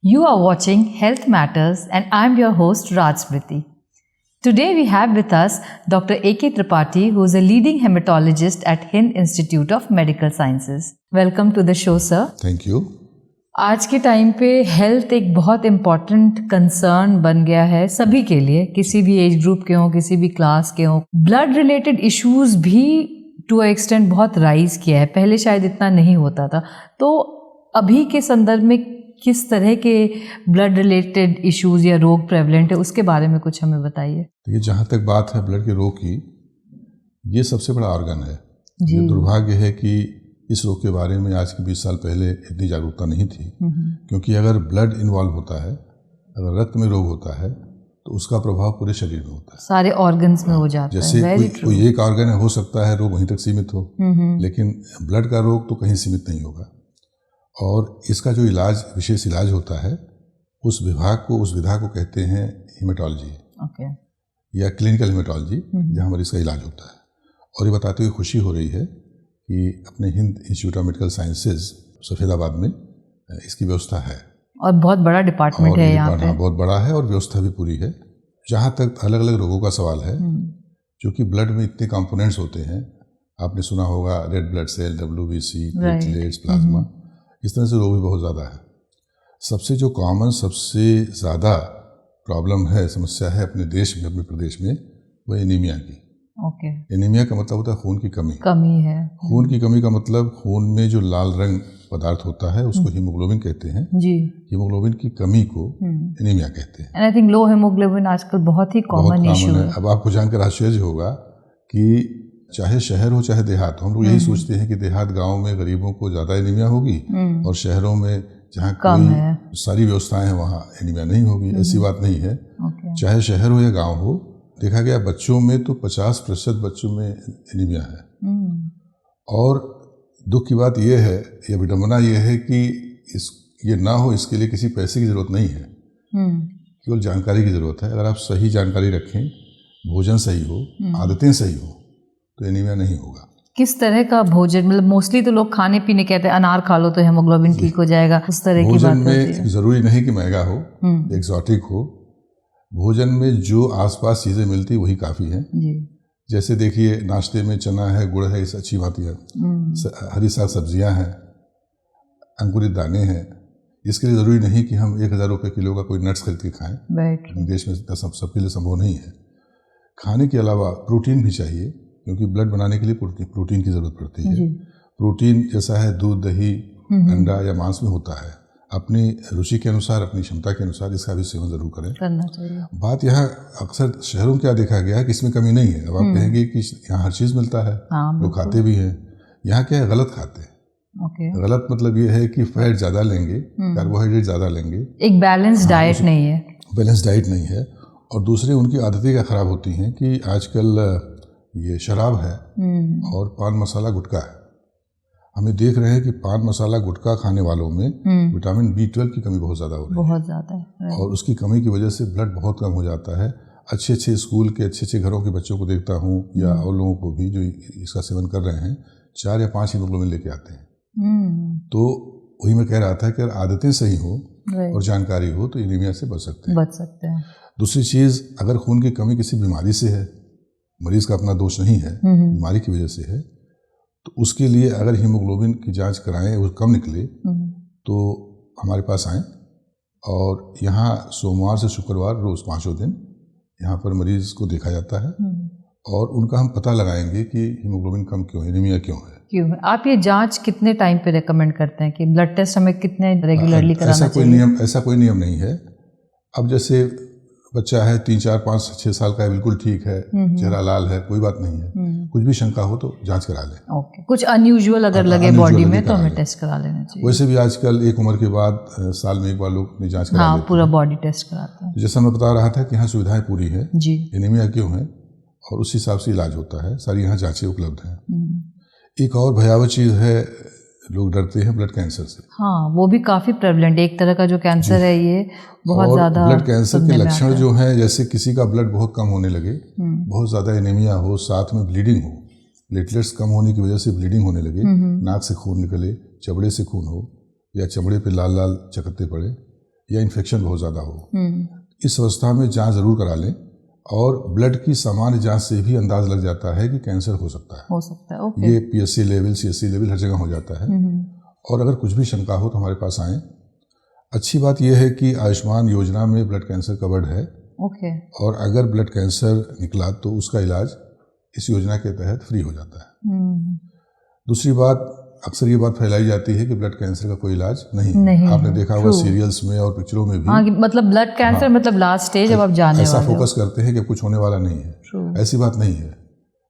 You are watching Health Matters and I'm your host Raj Smriti. Today we have with us Dr. A.K. Tripathi, who is a leading hematologist at Hind Institute of Medical Sciences. Welcome to the show, sir. Thank you. आज के time पे health एक बहुत important concern बन गया है सभी के लिए, किसी भी एज ग्रुप के हों, किसी भी क्लास के हों. ब्लड रिलेटेड इश्यूज भी टू अ एक्सटेंट बहुत राइज किया है, पहले शायद इतना नहीं होता था. तो अभी के संदर्भ में किस तरह के ब्लड रिलेटेड इश्यूज या रोग प्रेवलेंट है, उसके बारे में कुछ हमें बताइए. देखिए, जहाँ तक बात है ब्लड के रोग की, ये सबसे बड़ा ऑर्गन है. ये दुर्भाग्य है कि इस रोग के बारे में आज के 20 साल पहले इतनी जागरूकता नहीं थी. क्योंकि अगर ब्लड इन्वॉल्व होता है, अगर रक्त में रोग होता है, तो उसका प्रभाव पूरे शरीर में होता है, सारे ऑर्गन्स में हो जाता है. जैसे कोई एक ऑर्गन हो सकता है रोग वहीं तक सीमित हो, लेकिन ब्लड का रोग तो कहीं सीमित नहीं होगा. और इसका जो इलाज, विशेष इलाज होता है, उस विधा को कहते हैं हेमेटोलॉजी या क्लिनिकल हेमेटोलॉजी, जहाँ मरीज का इलाज होता है. और ये बताते हुए खुशी हो रही है कि अपने Hind institute of medical sciences Safedabad में इसकी व्यवस्था है. और बहुत बड़ा डिपार्टमेंट है यहाँ पे. बहुत बड़ा है और व्यवस्था भी पूरी है. जहाँ तक अलग अलग रोगों का सवाल है, क्योंकि ब्लड में इतने कंपोनेंट्स होते हैं, आपने सुना होगा red blood cell, WBC, platelets, plasma, इस तरह से रोग भी बहुत ज़्यादा है. सबसे जो कॉमन, सबसे ज़्यादा प्रॉब्लम है, समस्या है अपने देश में, अपने प्रदेश में, वो एनीमिया की. एनीमिया का मतलब होता है खून की कमी है. खून की कमी का मतलब खून में जो लाल रंग पदार्थ होता है उसको हीमोग्लोबिन कहते हैं. हीमोग्लोबिन की कमी को एनीमिया कहते हैं. And I think low haemoglobin आजकल बहुत ही कॉमन इशू है. अब आपको जानकर आश्चर्य होगा कि चाहे शहर हो चाहे देहात हो, हम लोग यही सोचते हैं कि देहात गाँव में गरीबों को ज़्यादा एनीमिया होगी और शहरों में जहाँ कोई सारी व्यवस्थाएं हैं वहाँ एनीमिया नहीं होगी. ऐसी बात नहीं है. चाहे शहर हो या गाँव हो, देखा गया बच्चों में तो 50% बच्चों में एनीमिया है. और दुख की बात यह है, या विडंबना यह है कि ये ना हो, इसके लिए किसी पैसे की ज़रूरत नहीं है, केवल जानकारी की ज़रूरत है. अगर आप सही जानकारी रखें, भोजन सही हो, आदतें सही हो, तो एनीमिया नहीं होगा. किस तरह का भोजन, मतलब मोस्टली तो लोग खाने पीने कहते हैं अनार खा लो तो हेमोग्लोबिन ठीक हो जाएगा, उस तरह की बात होती है. भोजन में ज़रूरी नहीं कि महंगा हो, एक्सोटिक हो. भोजन में जो आसपास चीज़ें मिलती वही काफ़ी है. जैसे देखिए, नाश्ते में चना है, गुड़ है, इस अच्छी बात है. हरी साग सब्जियां हैं, अंकुरित दाने हैं. इसके लिए ज़रूरी नहीं कि हम 1000 रुपये किलो का कोई नट्स खरीद के खाएं. देश में सबके लिए संभव नहीं है. खाने के अलावा प्रोटीन भी चाहिए, क्योंकि ब्लड बनाने के लिए प्रोटीन की ज़रूरत पड़ती है. प्रोटीन जैसा है दूध, दही, अंडा या मांस में होता है. अपनी रुचि के अनुसार, अपनी क्षमता के अनुसार इसका भी सेवन जरूर करना चाहिए. बात यहाँ अक्सर शहरों में क्या देखा गया है कि इसमें कमी नहीं है. अब आप कहेंगे कि यहाँ हर चीज़ मिलता है, लोग खाते भी हैं. यहाँ क्या है, गलत खाते हैं. गलत मतलब ये है कि फैट ज़्यादा लेंगे, कार्बोहाइड्रेट ज़्यादा लेंगे. एक बैलेंस डाइट नहीं है. बैलेंस डाइट नहीं है. और दूसरे उनकी आदतें क्या ख़राब होती हैं कि आजकल ये शराब है और पान मसाला गुटखा है. हमें देख रहे हैं कि पान मसाला गुटखा खाने वालों में विटामिन B12 की कमी बहुत ज़्यादा हो रही है. बहुत ज़्यादा है. और उसकी कमी की वजह से ब्लड बहुत कम हो जाता है. अच्छे स्कूल के, अच्छे घरों के बच्चों को देखता हूँ, या और लोगों को भी जो इसका सेवन कर रहे हैं, 4 या 5 हीमोग्लोबिन लेके आते हैं. तो वही मैं कह रहा था कि अगर आदतें सही हो और जानकारी हो तो एनीमिया से बच सकते हैं. दूसरी चीज़, अगर खून की कमी किसी बीमारी से है, मरीज का अपना दोष नहीं है, बीमारी की वजह से है, तो उसके लिए अगर हीमोग्लोबिन की जांच कराएं, वो कम निकले तो हमारे पास आएँ. और यहाँ सोमवार से शुक्रवार रोज़ 5 दिन यहाँ पर मरीज को देखा जाता है. और उनका हम पता लगाएंगे कि हीमोग्लोबिन कम क्यों है, एनीमिया क्यों है. आप ये जांच कितने टाइम पे रेकमेंड करते हैं कि ब्लड टेस्ट हमें कितने रेगुलरली कराना चाहिए? ऐसा कोई नियम नहीं है. अब जैसे बच्चा है 3, 4, 5, 6 साल का है, बिल्कुल ठीक है, चेहरा लाल है, कोई बात नहीं है. कुछ भी शंका हो तो जांच करा लें. कुछ अनयूजुअल अगर लगे बॉडी में तो हमें टेस्ट करा लेना चाहिए. वैसे भी आजकल एक उम्र के बाद साल में एक बार लोग अपनी जांच करा लेते हैं. पूरा बॉडी टेस्ट कराते हैं. जैसा मैं बता रहा था कि यहाँ सुविधाएं पूरी है, एनीमिया क्यों है, और उस हिसाब से इलाज होता है. सारी यहाँ जाँचें उपलब्ध हैं. एक और भयावह चीज़ है, लोग डरते हैं ब्लड कैंसर से. वो भी काफ़ी प्रेवलेंट, एक तरह का जो कैंसर है ये बहुत ज़्यादा. ब्लड कैंसर के लक्षण जो हैं, जैसे किसी का ब्लड बहुत कम होने लगे, बहुत ज़्यादा एनीमिया हो, साथ में ब्लीडिंग हो, प्लेटलेट्स कम होने की वजह से ब्लीडिंग होने लगे, नाक से खून निकले, चमड़े से खून हो, या चमड़े पे लाल लाल चकत्ते पड़े, या इन्फेक्शन बहुत ज़्यादा हो, इस अवस्था में जांच ज़रूर करा लें। और ब्लड की सामान्य जांच से भी अंदाज लग जाता है कि कैंसर हो सकता है। ओके। ये PSC लेवल, CSC लेवल हर जगह हो जाता है। और अगर कुछ भी शंका हो तो हमारे पास आएँ। अच्छी बात यह है कि आयुष्मान योजना में ब्लड कैंसर कवर्ड है। ओके। और अगर ब्लड कैंसर निकला तो उसका इलाज इस योजना के तहत फ्री हो जाता है। दूसरी बात, अक्सर ये बात फैलाई जाती है कि ब्लड कैंसर का कोई इलाज नहीं। आपने देखा होगा सीरियल्स में और पिक्चरों में भी। हाँ, मतलब ब्लड कैंसर मतलब लास्ट स्टेज अब आप जाने वाले हो। ऐसा फोकस करते हैं कि कुछ होने वाला नहीं है। ऐसी बात नहीं है।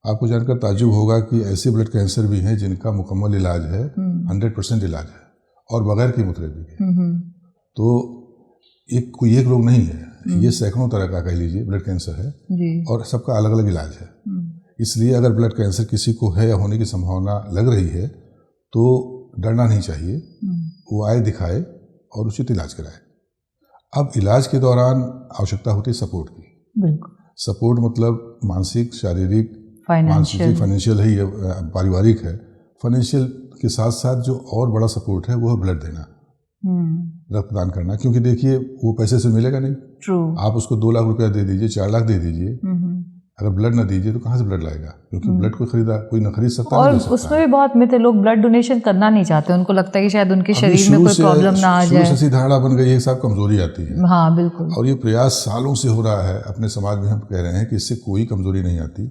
आपको जानकर ताज्जुब होगा कि ऐसे ब्लड कैंसर भी हैं जिनका मुकम्मल इलाज है, 100% इलाज है और बगैर कीमोथेरेपी के। तो कोई एक रोग नहीं है, ये सैकड़ों तरह का कह लीजिए ब्लड कैंसर है और सबका अलग अलग इलाज है। इसलिए अगर ब्लड कैंसर किसी को है या होने की संभावना लग रही है तो डरना नहीं चाहिए, वो आए, दिखाए और उचित इलाज कराए। अब इलाज के दौरान आवश्यकता होती है सपोर्ट की। सपोर्ट मतलब मानसिक, शारीरिक, फाइनेंशियल है या पारिवारिक है। फाइनेंशियल के साथ साथ जो और बड़ा सपोर्ट है वो है ब्लड देना, रक्तदान करना। क्योंकि देखिए वो पैसे से मिलेगा नहीं। आप उसको 2 लाख रुपया दे दीजिए, 4 लाख दे दीजिए, अगर ब्लड ना दीजिए तो कहाँ से ब्लड लाएगा? क्योंकि ब्लड को कोई ना खरीद सकता। और उसमें भी बहुत मिथ है, लोग ब्लड डोनेशन करना नहीं चाहते। उनको लगता है कि शायद उनके शरीर में कोई प्रॉब्लम ना आ जाए। ऐसी धारणा बन गई है, साहब कमजोरी आती है। हाँ बिल्कुल। और ये प्रयास सालों से हो रहा है अपने समाज में। हम कह रहे हैं कि इससे कोई कमजोरी नहीं आती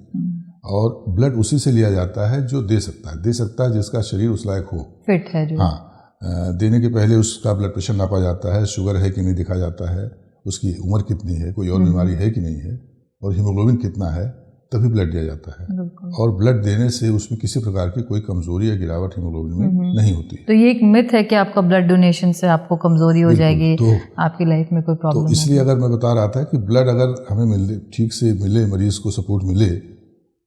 और ब्लड उसी से लिया जाता है जो दे सकता है जिसका शरीर उस लायक हो, फिट है जो। हाँ, देने के पहले उसका ब्लड प्रेशर नापा जाता है, शुगर है कि नहीं देखा जाता है, उसकी उम्र कितनी है, कोई और बीमारी है कि नहीं है, और हीमोग्लोबिन कितना है, तभी ब्लड दिया जाता है। और ब्लड देने से उसमें किसी प्रकार की कोई कमजोरी या गिरावट हीमोग्लोबिन में नहीं होती। तो ये एक मिथ है कि आपका ब्लड डोनेशन से आपको कमजोरी हो जाएगी, तो आपकी लाइफ में कोई प्रॉब्लम। तो इसलिए अगर मैं बता रहा था कि ब्लड अगर हमें ठीक से मिले, मरीज को सपोर्ट मिले,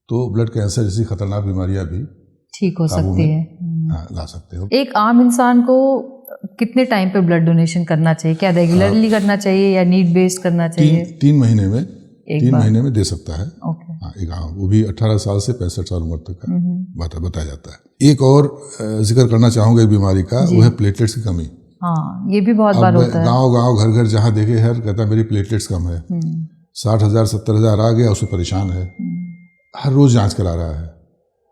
तो ब्लड कैंसर जैसी खतरनाक बीमारियां भी ठीक हो सकती है, ला सकते हो। एक आम इंसान को कितने टाइम पे ब्लड डोनेशन करना चाहिए? क्या रेगुलरली करना चाहिए या नीड बेस्ड करना चाहिए? 3 महीने में 3 महीने में दे सकता है। वो भी 18 साल से 65 साल उम्र तक का बताया जाता है। एक और जिक्र करना चाहूँगा एक बीमारी का, वो है प्लेटलेट्स की कमी। हाँ, ये भी बहुत बार होता है। गांव घर घर जहाँ देखे हर कहता है मेरी प्लेटलेट्स कम है, 60,000 70,000 आ गया, उससे परेशान है, हर रोज जांच करा रहा है।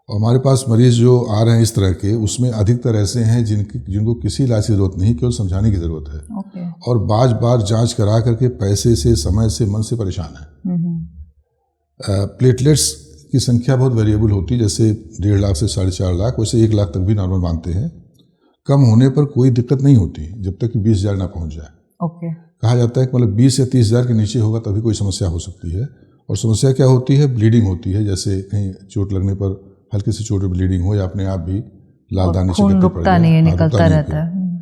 और हमारे पास मरीज जो आ रहे हैं इस तरह के, उसमें अधिकतर ऐसे हैं जिनको किसी इलाज की जरूरत नहीं, केवल समझाने की जरूरत है। और बार बार जांच करा करके पैसे से, समय से, मन से परेशान है। प्लेटलेट्स की संख्या बहुत वेरिएबल होती है, जैसे 1.5 लाख से 4.5 लाख, वैसे 1 लाख तक भी नॉर्मल मानते हैं। कम होने पर कोई दिक्कत नहीं होती जब तक कि 20,000 ना पहुंच जाए। कहा जाता है कि मतलब 20 या 30,000 के नीचे होगा तभी कोई समस्या हो सकती है। और समस्या क्या होती है? ब्लीडिंग होती है, जैसे कहीं चोट लगने पर हल्की सी चोट ब्लीडिंग हो या अपने आप भी लाल दाने छिड़कते पड़ जाए, निकलता रहता है।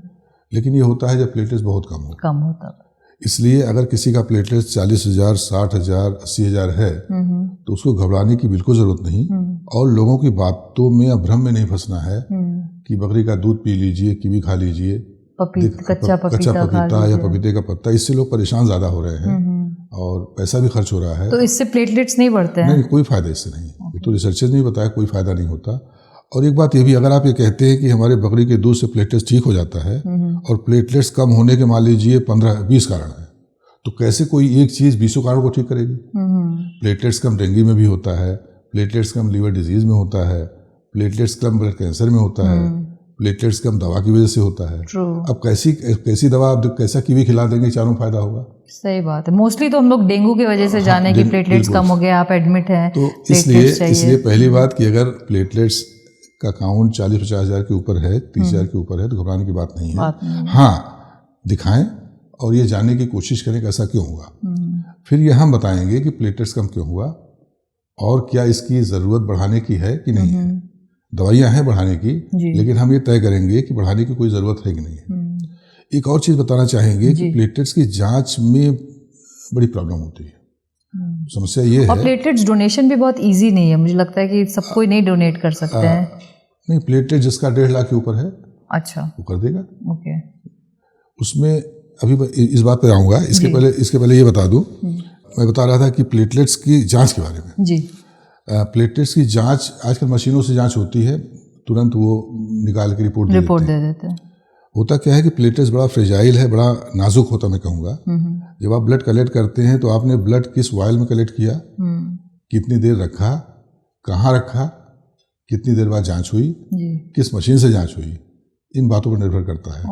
लेकिन ये होता है जब प्लेटलेट्स बहुत कम होता है। इसलिए अगर किसी का प्लेटलेट्स 40,000, 60,000, 80,000 है तो उसको घबराने की बिल्कुल जरूरत नहीं। और लोगों की बातों में या भ्रम में नहीं फंसना है कि बकरी का दूध पी लीजिए, कीवी खा लीजिए, कच्चा पपीता या पपीते का पत्ता, इससे लोग परेशान ज्यादा हो रहे हैं और पैसा भी खर्च हो रहा है। तो इससे प्लेटलेट्स नहीं बढ़ते हैं? नहीं, कोई फायदा इससे नहीं। ये तो रिसर्चर्स ने बताया कोई फायदा नहीं होता। और एक बात ये भी, अगर आप ये कहते हैं कि हमारे बकरी के दूध से प्लेटलेट्स ठीक हो जाता है और प्लेटलेट्स कम होने के मान लीजिए 15-20 कारण है, तो कैसे कोई एक चीज 20 कारणों को ठीक करेगी? प्लेटलेट्स कम डेंगू में भी होता है, प्लेटलेट्स कम लीवर डिजीज में होता है, प्लेटलेट्स कम ब्लड कैंसर में होता है, प्लेटलेट्स कम दवा की वजह से होता है। अब कैसी दवा आप कैसा कीवी खिला देंगे, चारों फायदा होगा? सही बात है। मोस्टली तो हम लोग डेंगू की वजह से जाने की प्लेटलेट्स कम हो गया, आप एडमिट हैं, तो इसलिए पहली बात कि अगर प्लेटलेट्स का काउंट 40-50 हज़ार के ऊपर है, 30,000 के ऊपर है, तो घबराने की बात नहीं है। हाँ, दिखाएं और ये जानने की कोशिश करें कि ऐसा क्यों हुआ। फिर ये हम बताएंगे कि प्लेटलेट्स कम क्यों हुआ और क्या इसकी ज़रूरत बढ़ाने की है कि नहीं है। दवाइयाँ हैं बढ़ाने की, लेकिन हम ये तय करेंगे कि बढ़ाने की कोई ज़रूरत है कि नहीं है। एक और चीज़ बताना चाहेंगे कि प्लेटलेट्स की जांच में बड़ी प्रॉब्लम होती है। समस्या ये है, और प्लेटलेट्स डोनेशन भी बहुत इजी नहीं है। मुझे लगता है कि सब कोई नहीं डोनेट कर सकते हैं। नहीं, प्लेटलेट जिसका 1.5 लाख के ऊपर है, अच्छा, वो कर देगा। ओके। उसमें अभी इस बात पर आऊँगा, इसके पहले ये बता दूँ, मैं बता रहा था कि प्लेटलेट्स की जांच के बारे में। जी। प्लेटलेट्स की जांच आजकल मशीनों से जांच होती है, तुरंत वो निकाल के रिपोर्ट दे देते हैं। होता क्या है कि प्लेटलेट्स बड़ा फ्रेजाइल है, बड़ा नाजुक होता मैं कहूँगा। जब आप ब्लड कलेक्ट करते हैं तो आपने ब्लड किस वायल में कलेक्ट किया, कितनी देर रखा, कहाँ रखा, कितनी देर बाद जांच हुई, किस मशीन से जांच हुई, इन बातों पर निर्भर करता है।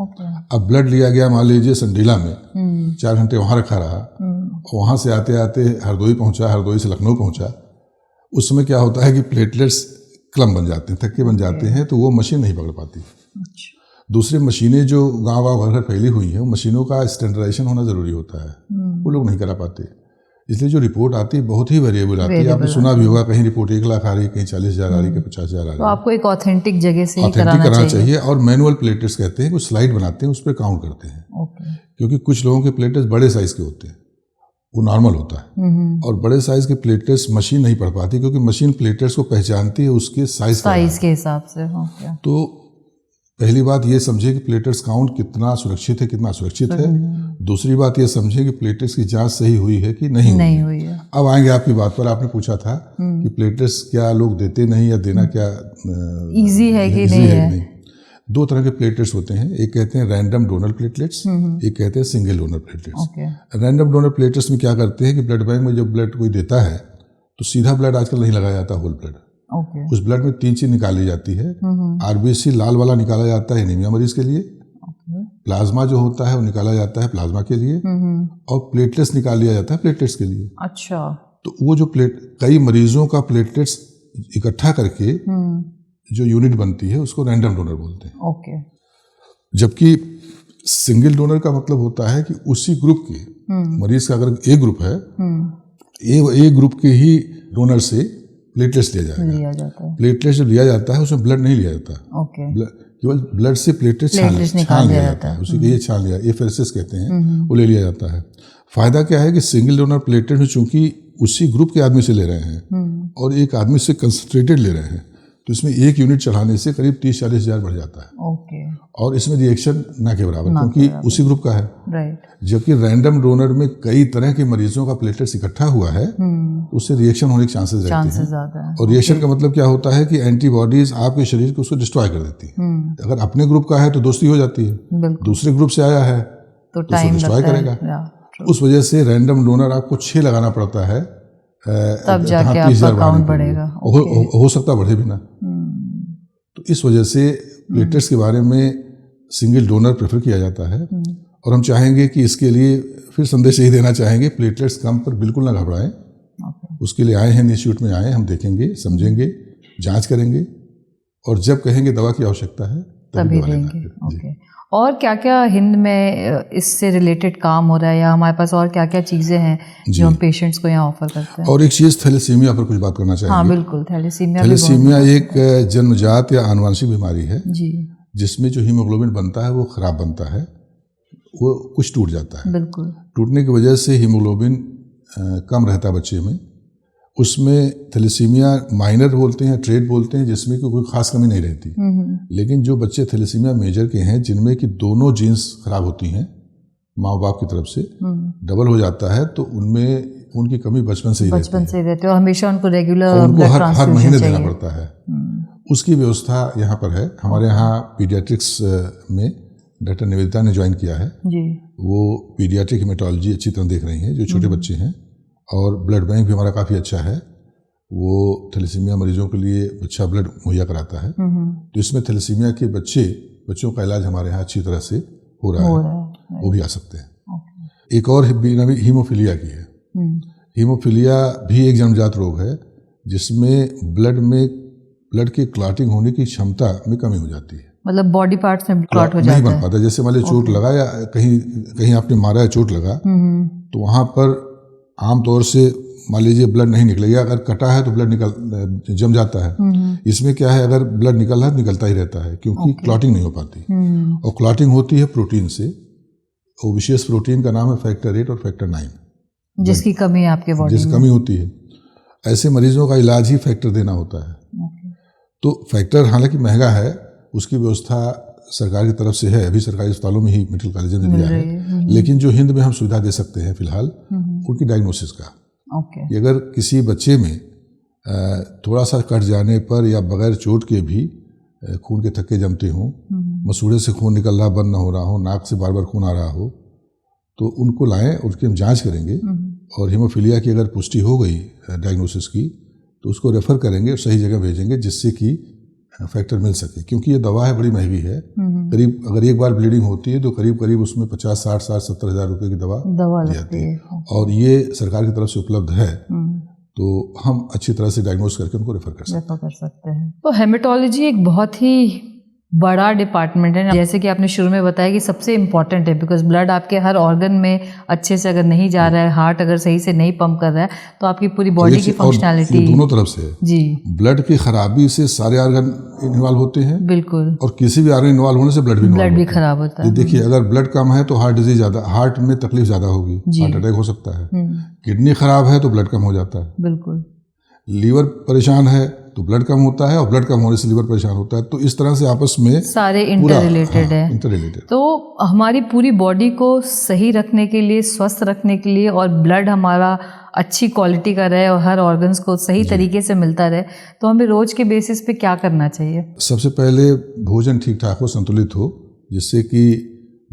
अब ब्लड लिया गया मान लीजिए संडीला में, 4 घंटे वहाँ रखा रहा, वहाँ से आते आते हरदोई पहुँचा, हरदोई से लखनऊ पहुँचा, उसमें क्या होता है कि प्लेटलेट्स क्लम बन जाते हैं, थक्के बन जाते हैं, तो वो मशीन नहीं पकड़ पाती। दूसरी मशीनें जो गाँव घर घर फैली हुई हैं, मशीनों का स्टैंडर्डाइजेशन होना ज़रूरी होता है, वो लोग नहीं करा पाते। इसलिए जो रिपोर्ट आती है बहुत ही वेरिएबल आती है। आपने सुना भी होगा कहीं रिपोर्ट 1 लाख आ रही है, कहीं 40,000 आ रही है, कहीं 50,000 आ रही है। तो आपको एक ऑथेंटिक जगह से ही कराना चाहिए। और मैनुअल प्लेटलेट्स कहते हैं, कुछ स्लाइड बनाते हैं, उस पर काउंट करते हैं। क्योंकि कुछ लोगों के प्लेटलेट्स बड़े साइज के होते हैं, वो नॉर्मल होता है, और बड़े साइज के प्लेटलेट्स मशीन नहीं पढ़ पाती, क्योंकि मशीन प्लेटलेट्स को पहचानती है उसके साइज के हिसाब से। तो पहली बात ये समझे कि प्लेटलेट्स काउंट कितना सुरक्षित है, कितना असुरक्षित है। दूसरी बात ये समझे कि प्लेटलेट्स की जांच सही हुई है कि नहीं हुई है। अब आएंगे आपकी बात पर। आपने पूछा था कि प्लेटलेट्स क्या लोग देते नहीं, या देना क्या इजी है कि नहीं है। 2 तरह के प्लेटलेट्स होते हैं, एक कहते हैं रैंडम डोनर प्लेटलेट्स, एक कहते हैं single donor platelets. Random donor platelets में क्या करते हैं कि ब्लड बैंक में जब ब्लड कोई देता है तो सीधा ब्लड आजकल नहीं लगाया जाता, होल ब्लड। उस ब्लड में 3 चीज निकाली जाती है। आरबीसी लाल वाला निकाला जाता है एनीमिया मरीज के लिए, प्लाज्मा जो होता है वो निकाला जाता है प्लाज्मा के लिए, और प्लेटलेट्स निकाल लिया जाता है प्लेटलेट्स के लिए। अच्छा। तो वो जो कई मरीजों का प्लेटलेट्स इकट्ठा करके जो यूनिट बनती है उसको रैंडम डोनर बोलते हैं। जबकि सिंगल डोनर का मतलब होता है कि उसी ग्रुप के मरीज का अगर ए ग्रुप है, ए ग्रुप के ही डोनर से प्लेटलेट्स लिया जाएगा। प्लेटलेट्स जो लिया जाता है उसमें ब्लड नहीं लिया जाता, केवल ब्लड से प्लेटलेट्स छान लिया जाता है, उसी के ये छान लिया, एफेरेसिस कहते हैं, वो ले लिया जाता है। फायदा क्या है कि सिंगल डोनर प्लेटलेट चूंकि उसी ग्रुप के आदमी से ले रहे हैं और एक आदमी से कंसंट्रेटेड ले रहे हैं, तो इसमें 1 यूनिट चढ़ाने से करीब 30-40 हज़ार बढ़ जाता है। और इसमें रिएक्शन ना के बराबर, क्योंकि उसी ग्रुप का है। जबकि रैंडम डोनर में कई तरह के मरीजों का प्लेटलेट्स इकट्ठा हुआ है, तो उससे रिएक्शन होने के चांसेस रहते हैं। और रिएक्शन का मतलब क्या होता है कि एंटीबॉडीज आपके शरीर को उसको डिस्ट्रॉय कर देती है। अगर अपने ग्रुप का है तो दोस्ती हो जाती है, दूसरे ग्रुप से आया है तो उसको डिस्ट्रॉय करेगा। उस वजह से रैंडम डोनर आपको 6 लगाना पड़ता है, तब जाके आपका काउंट बढ़ेगा। हो सकता बढ़े भी ना। तो इस वजह से प्लेटलेट्स के बारे में सिंगल डोनर प्रेफर किया जाता है। और हम चाहेंगे कि इसके लिए फिर संदेश यही देना चाहेंगे, प्लेटलेट्स कम पर बिल्कुल ना घबराएं। उसके लिए आए हैं, इंस्टीट्यूट में आए, हम देखेंगे, समझेंगे, जांच करेंगे, और जब कहेंगे दवा की आवश्यकता है तभी देंगे। और क्या क्या हिंद में इससे रिलेटेड काम हो रहा है, या हमारे पास और क्या क्या चीज़ें हैं जो हम पेशेंट्स को यहाँ ऑफर करते हैं? और एक चीज़ थैलेसीमिया पर कुछ बात करना चाहेंगे। हाँ बिल्कुल, थैलेसीमिया एक जन्मजात या आनुवंशिक बीमारी है जी, जिसमें जो हीमोग्लोबिन बनता है वो खराब बनता है, वो कुछ टूट जाता है। बिल्कुल। टूटने की वजह से हीमोग्लोबिन कम रहता है बच्चे में। उसमें थैलेसीमिया माइनर बोलते हैं, ट्रेड बोलते हैं, जिसमें कोई खास कमी नहीं रहती। लेकिन जो बच्चे थैलेसीमिया मेजर के हैं, जिनमें कि दोनों जीन्स खराब होती हैं माँ बाप की तरफ से, डबल हो जाता है, तो उनमें उनकी कमी बचपन से ही रहती है। हमेशा उनको रेगुलर उनको हर महीने देना पड़ता है। उसकी व्यवस्था यहाँ पर है। हमारे यहाँ पीडियाट्रिक्स में डॉक्टर निवेदिता ने ज्वाइन किया है जी। वो पीडियाट्रिक हेमेटोलॉजी अच्छी तरह देख रही हैं, जो छोटे बच्चे हैं, और ब्लड बैंक भी हमारा काफ़ी अच्छा है। वो थैलेसीमिया मरीजों के लिए अच्छा ब्लड मुहैया कराता है। तो इसमें थैलेसीमिया के बच्चों का इलाज हमारे यहाँ अच्छी तरह से हो रहा है, वो भी आ सकते हैं। एक और बीमारी हीमोफीलिया की है। हीमोफीलिया भी एक जन्मजात रोग है, जिसमें ब्लड की क्लॉटिंग होने की क्षमता में कमी हो जाती है। मतलब बॉडी पार्ट्स में क्लॉट हो जाता है, नहीं बन पाता। जैसे मान लीजिए चोट लगा, या कहीं आपने मारा है, चोट लगा, तो वहाँ पर आमतौर से मान लीजिए ब्लड नहीं निकलेगा। अगर कटा है तो ब्लड जम जाता है। इसमें क्या है, अगर ब्लड निकल रहा है तो निकलता ही रहता है, क्योंकि क्लॉटिंग नहीं हो पाती। और क्लॉटिंग होती है प्रोटीन से। वो विशेष प्रोटीन का नाम है फैक्टर 8 और फैक्टर 9, जिसकी कमी है आपके बॉडी में, जिसकी कमी होती है। ऐसे मरीजों का इलाज ही फैक्टर देना होता है। तो फैक्टर हालांकि महंगा है, उसकी व्यवस्था सरकार की तरफ से है, अभी सरकारी अस्पतालों में ही मेडिकल कॉलेजों ने दिया है। लेकिन जो हिंद में हम सुविधा दे सकते हैं फिलहाल, उनकी डायग्नोसिस का, कि अगर किसी बच्चे में थोड़ा सा कट जाने पर या बगैर चोट के भी खून के थक्के जमते हों, मसूड़े से खून निकल रहा बंद ना हो रहा हो, नाक से बार बार खून आ रहा हो, तो उनको लाएं, उसकी हम जांच करेंगे और हीमोफीलिया की अगर पुष्टि हो गई डायग्नोसिस की तो उसको रेफ़र करेंगे और सही जगह भेजेंगे जिससे कि फैक्टर मिल सके, क्योंकि ये दवा है बड़ी महंगी है। करीब अगर एक बार ब्लीडिंग होती है तो करीब उसमें 50, 60, 70 हज़ार रुपये की दवा दी जाती है और ये सरकार की तरफ से उपलब्ध है, तो हम अच्छी तरह से डायग्नोस करके उनको रेफर कर सकते हैं। तो हेमेटोलॉजी एक बहुत ही बड़ा डिपार्टमेंट है, जैसे कि आपने शुरू में बताया कि सबसे इम्पॉर्टेंट है, बिकॉज ब्लड आपके हर ऑर्गन में अच्छे से अगर नहीं जा रहा है, हार्ट अगर सही से नहीं पंप कर रहा है, तो आपकी पूरी बॉडी की फंक्शनैलिटी दोनों तरफ से है जी। ब्लड की खराबी से सारे ऑर्गन इन्वॉल्व होते हैं, बिल्कुल, और किसी भी ऑर्गन इन्वॉल्व होने से ब्लड भी खराब होता है। देखिए, अगर ब्लड कम है तो हार्ट डिजीज ज्यादा, हार्ट में तकलीफ ज्यादा होगी, हार्ट अटैक हो सकता है। किडनी खराब है तो ब्लड कम हो जाता है, बिल्कुल। लीवर परेशान है तो ब्लड कम होता है और ब्लड कम होने से लीवर परेशान होता है, तो इस तरह से आपस में सारे इंटर रिलेटेड है, इंटर। तो हमारी पूरी बॉडी को सही रखने के लिए, स्वस्थ रखने के लिए, और ब्लड हमारा अच्छी क्वालिटी का रहे और हर ऑर्गन्स को सही तरीके से मिलता रहे, तो हमें रोज के बेसिस पे क्या करना चाहिए? सबसे पहले भोजन ठीक ठाक हो, संतुलित हो, जिससे कि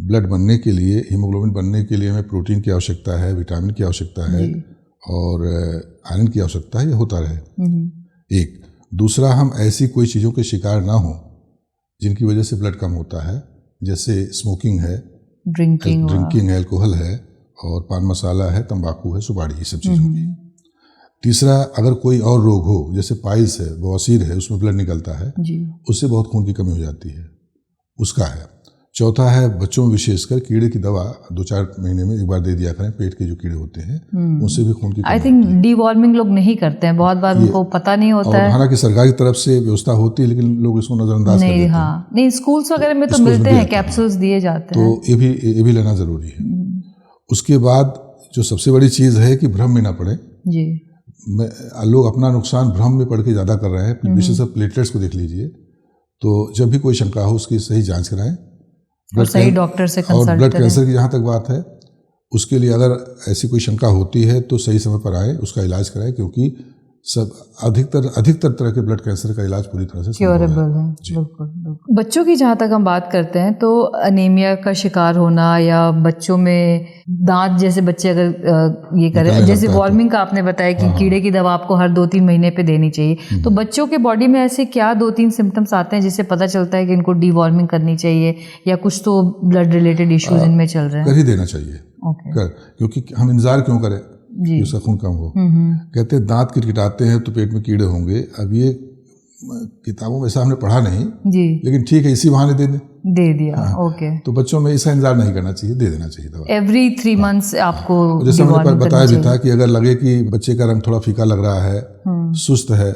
ब्लड बनने के लिए, हीमोग्लोबिन बनने के लिए हमें प्रोटीन की आवश्यकता है, विटामिन की आवश्यकता है और आयरन की आवश्यकता है, ये होता रहे। एक दूसरा, हम ऐसी कोई चीज़ों के शिकार ना हो जिनकी वजह से ब्लड कम होता है, जैसे स्मोकिंग है, ड्रिंकिंग है, अल्कोहल है, और पान मसाला है, तंबाकू है, सुपारी, ये सब चीज़ों की। तीसरा, अगर कोई और रोग हो, जैसे पाइल्स है, बवासीर है, उसमें ब्लड निकलता है, उससे बहुत खून की कमी हो जाती है, उसका है। चौथा है, बच्चों में विशेषकर कीड़े की दवा 2-4 महीने में एक बार दे दिया करें, पेट के जो कीड़े होते हैं उनसे भी खून की कमी। आई थिंक डीवॉर्मिंग लोग नहीं करते हैं, बहुत बार उनको पता नहीं होता है। हालांकि सरकार की तरफ से व्यवस्था होती है, लेकिन लोग इसको नजरअंदाज कर देते हैं। हाँ, नहीं, स्कूल्स वगैरह में तो मिलते हैं, कैप्सूल्स दिए जाते हैं, तो ये भी लेना जरूरी है। उसके बाद जो सबसे बड़ी चीज है कि भ्रम में ना पड़े जी। लोग अपना नुकसान भ्रम में पड़ के ज्यादा कर रहे हैं। विशेषकर प्लेटलेट्स को देख लीजिए, तो जब भी कोई शंका हो उसकी सही जांच कराएं और सही डॉक्टर से कंसल्ट करें। और ब्लड कैंसर की जहाँ तक बात है, उसके लिए अगर ऐसी कोई शंका होती है तो सही समय पर आए, उसका इलाज कराएं, क्योंकि सब अधिकतर तरह के ब्लड कैंसर का इलाज पूरी तरह से क्योरेबल है। बिल्कुल। बच्चों की जहाँ तक हम बात करते हैं, तो अनीमिया का शिकार होना या बच्चों में दांत, जैसे बच्चे अगर ये करें, जैसे वॉर्मिंग का आपने बताया कि कीड़े की दवा आपको हर 2-3 महीने पे देनी चाहिए, तो बच्चों के बॉडी में ऐसे क्या 2-3 सिम्टम्स आते हैं जिससे पता चलता है कि इनको डीवॉर्मिंग करनी चाहिए या कुछ तो ब्लड रिलेटेड इश्यूज इनमें चल रहे हैं? कर ही देना चाहिए, क्योंकि हम इंतजार क्यों करें कि उसका खून कम हो। कहते हैं दांत किटकिटाते हैं तो पेट में कीड़े होंगे। अब ये किताबों में ऐसा हमने पढ़ा नहीं जी, लेकिन ठीक है, इसी बहाने दे दिया। ओके, तो बच्चों में इसका इंतजार नहीं करना चाहिए, दे देना चाहिए दवा। एवरी 3 मंथ्स आपको, जैसे हमने बताया भी था कि अगर लगे कि बच्चे का रंग थोड़ा फीका लग रहा है, सुस्त है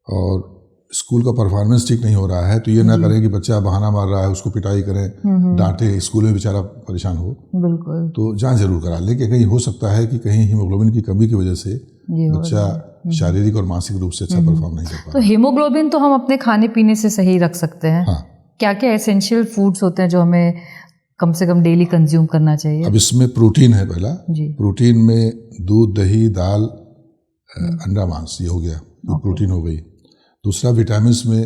और स्कूल का परफॉर्मेंस ठीक नहीं हो रहा है, तो ये ना करें कि बच्चा बहाना मार रहा है, उसको पिटाई करें, डांटे, स्कूल में बेचारा परेशान हो। बिल्कुल। तो जांच जरूर करा लें कि कहीं हो सकता है कि कहीं हीमोग्लोबिन की कमी की वजह से बच्चा शारीरिक और मानसिक रूप से अच्छा परफॉर्म नहीं कर पा। तो हीमोग्लोबिन तो हम अपने खाने पीने से सही रख सकते हैं। हाँ। क्या क्या एसेंशियल फूड्स होते हैं जो हमें कम से कम डेली कंज्यूम करना चाहिए? अब इसमें प्रोटीन है पहला जी। प्रोटीन में दूध, दही, दाल, अंडा, मांस, ये हो गया, तो प्रोटीन हो गई। दूसरा, विटामिन में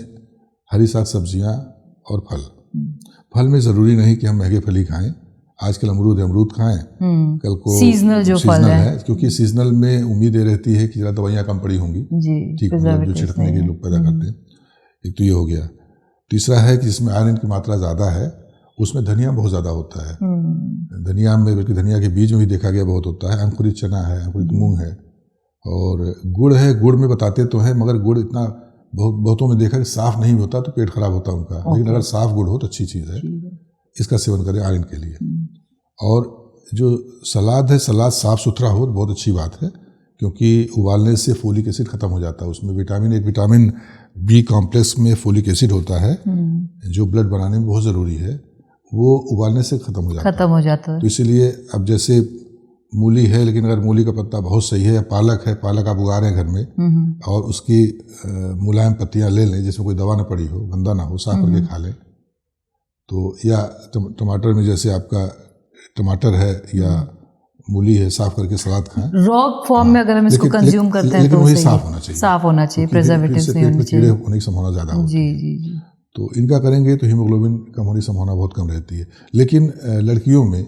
हरी साग सब्जियां और फल। फल में ज़रूरी नहीं कि हम महंगे फल ही खाएं। आजकल अमरूद खाएं, कल को सीजनल जो फल है, क्योंकि सीजनल में उम्मीद ये रहती है कि ज़रा दवाइयाँ कम पड़ी होंगी, ठीक, जो छिड़कने के लोग पैदा करते हैं। एक तो ये हो गया। तीसरा है कि जिसमें आयरन की मात्रा ज़्यादा है, उसमें धनिया बहुत ज़्यादा होता है। धनिया में, बल्कि धनिया के बीज में भी देखा गया बहुत होता है। अंकुरित चना है, अंकुरित मूंग है, और गुड़ है। गुड़ में बताते तो हैं, मगर गुड़ इतना बहुतों में देखा कि साफ नहीं होता तो पेट खराब होता है उनका। लेकिन अगर साफ गुड़ हो तो अच्छी चीज़ है, इसका सेवन करें आयरन के लिए। और जो सलाद है, सलाद साफ सुथरा हो तो बहुत अच्छी बात है, क्योंकि उबालने से फोलिक एसिड खत्म हो जाता है। उसमें विटामिन बी कॉम्प्लेक्स में फोलिक एसिड होता है, जो ब्लड बनाने में बहुत ज़रूरी है, वो उबालने से खत्म हो जाता है। तो इसीलिए अब जैसे मूली है, लेकिन अगर मूली का पत्ता बहुत सही है, या पालक है, पालक आप उगा रहे हैं घर में, और उसकी मुलायम पत्तियां ले लें, जिसमें कोई दवा ना पड़ी हो, गंदा ना हो, साफ करके खा लें। तो या टमाटर में, जैसे आपका टमाटर है या मूली है, साफ करके सलाद खाएं। रॉ फॉर्म में अगर हम इसको कंज्यूम करते हैं तो वही साफ होना चाहिए, प्रिजर्वेटिव्स नहीं होने चाहिए, कीड़े होने की संभावना ज़्यादा होती है। तो इनका करेंगे तो हीमोग्लोबिन कम होने की संभावना बहुत कम रहती है। लेकिन लड़कियों में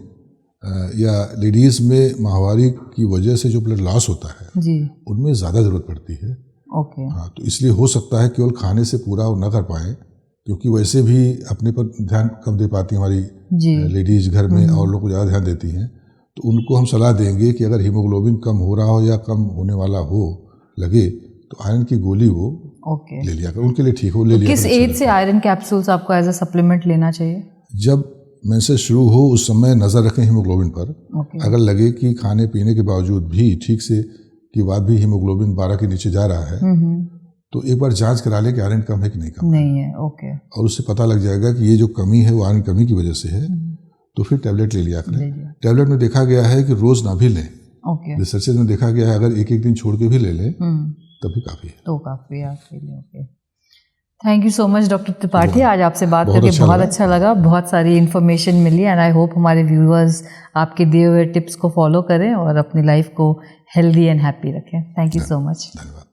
या लेडीज़ में माहवारी की वजह से जो ब्लड लॉस होता है जी, उनमें ज़्यादा ज़रूरत पड़ती है। ओके, हाँ, तो इसलिए हो सकता है केवल खाने से पूरा वो न कर पाएँ, क्योंकि वैसे भी अपने पर ध्यान कम दे पाती हमारी जी, लेडीज़ घर में और लोग को ज़्यादा ध्यान देती हैं। तो उनको हम सलाह देंगे कि अगर हीमोग्लोबिन कम हो रहा हो या कम होने वाला हो लगे तो आयरन की गोली वो ओके। ले लिया कर, उनके लिए ठीक हो, ले तो लिया किस कर। एज से आयरन कैप्सूल्स आपको एज अ सप्लीमेंट लेना चाहिए? जब मेंसेस शुरू हो उस समय नज़र रखें हीमोग्लोबिन पर। ओके, अगर लगे कि खाने पीने के बावजूद भी ठीक से के बाद भी हीमोग्लोबिन 12 के नीचे जा रहा है तो एक बार जांच करा ले कि आयरन कम है कि नहीं कम नहीं है, ओके, और उससे पता लग जाएगा कि ये जो कमी है वो आयरन कमी की वजह से है, तो फिर टैबलेट ले लिया करें। टैबलेट में देखा गया है कि रोज़ ना भी लें, ओके, रिसर्चेज में देखा गया है अगर एक एक दिन छोड़ के भी ले लें तभी काफ़ी है। तो काफ़ी है आपके लिए, okay. Thank you so much doctor Tripathi, आज आपसे बात बहुत करके अच्छा बहुत लगा। अच्छा लगा, बहुत सारी इन्फॉर्मेशन मिली एंड आई होप हमारे व्यूअर्स आपके दिए हुए टिप्स को फॉलो करें और अपनी लाइफ को हेल्दी एंड हैप्पी रखें। Thank you so much. धन्यवाद।